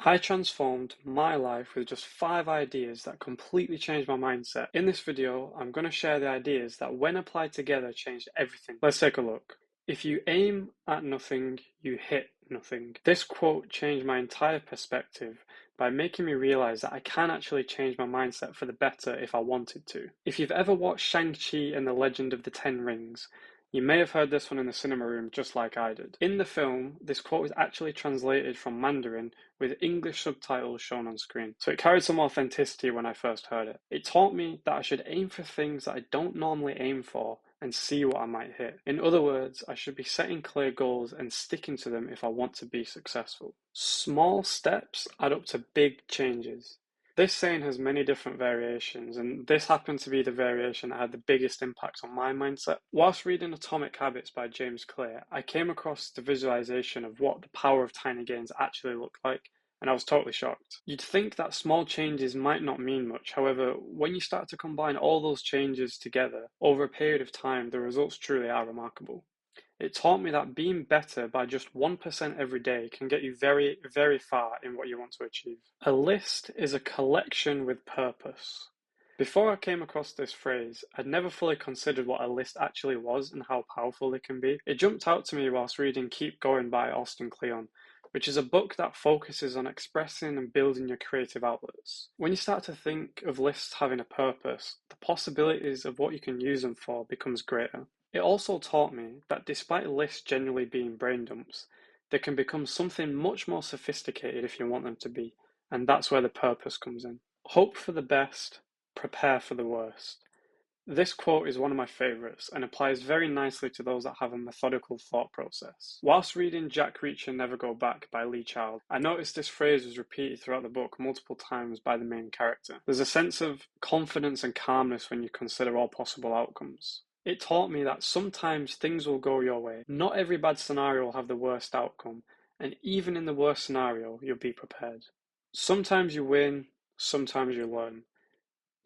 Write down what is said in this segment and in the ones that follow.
I transformed my life with just 5 ideas that completely changed my mindset. In this video, I'm going to share the ideas that, when applied together, changed everything. Let's take a look. If you aim at nothing, you hit nothing. This quote changed my entire perspective by making me realize that I can actually change my mindset for the better if I wanted to. If you've ever watched Shang-Chi and the Legend of the Ten Rings, you may have heard this one in the cinema room just like I did. In the film, this quote is actually translated from Mandarin with English subtitles shown on screen, so it carried some authenticity when I first heard it. It taught me that I should aim for things that I don't normally aim for and see what I might hit. In other words, I should be setting clear goals and sticking to them if I want to be successful. Small steps add up to big changes. This saying has many different variations, and this happened to be the variation that had the biggest impact on my mindset. Whilst reading Atomic Habits by James Clear, I came across the visualization of what the power of tiny gains actually looked like, and I was totally shocked. You'd think that small changes might not mean much, however, when you start to combine all those changes together over a period of time, the results truly are remarkable. It taught me that being better by just 1% every day can get you very, very far in what you want to achieve. A list is a collection with purpose. Before I came across this phrase, I'd never fully considered what a list actually was and how powerful it can be. It jumped out to me whilst reading Keep Going by Austin Kleon, which is a book that focuses on expressing and building your creative outlets. When you start to think of lists having a purpose, the possibilities of what you can use them for becomes greater. It also taught me that despite lists generally being brain dumps, they can become something much more sophisticated if you want them to be, and that's where the purpose comes in. Hope for the best, prepare for the worst. This quote is one of my favourites and applies very nicely to those that have a methodical thought process. Whilst reading Jack Reacher Never Go Back by Lee Child, I noticed this phrase was repeated throughout the book multiple times by the main character. There's a sense of confidence and calmness when you consider all possible outcomes. It taught me that sometimes things will go your way. Not every bad scenario will have the worst outcome, and even in the worst scenario, you'll be prepared. Sometimes you win, sometimes you learn.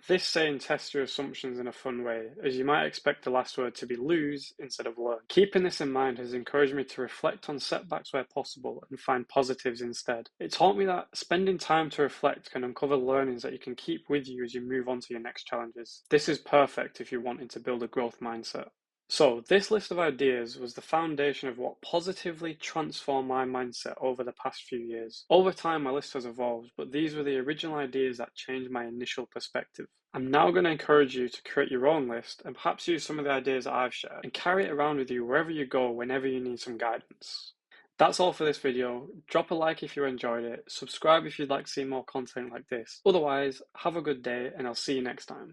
This saying tests your assumptions in a fun way, as you might expect the last word to be lose instead of learn. Keeping this in mind has encouraged me to reflect on setbacks where possible and find positives instead. It taught me that spending time to reflect can uncover learnings that you can keep with you as you move on to your next challenges. This is perfect if you're wanting to build a growth mindset. So, this list of ideas was the foundation of what positively transformed my mindset over the past few years. Over time, my list has evolved, but these were the original ideas that changed my initial perspective. I'm now going to encourage you to create your own list and perhaps use some of the ideas that I've shared and carry it around with you wherever you go whenever you need some guidance. That's all for this video. Drop a like if you enjoyed it, subscribe if you'd like to see more content like this. Otherwise, have a good day and I'll see you next time.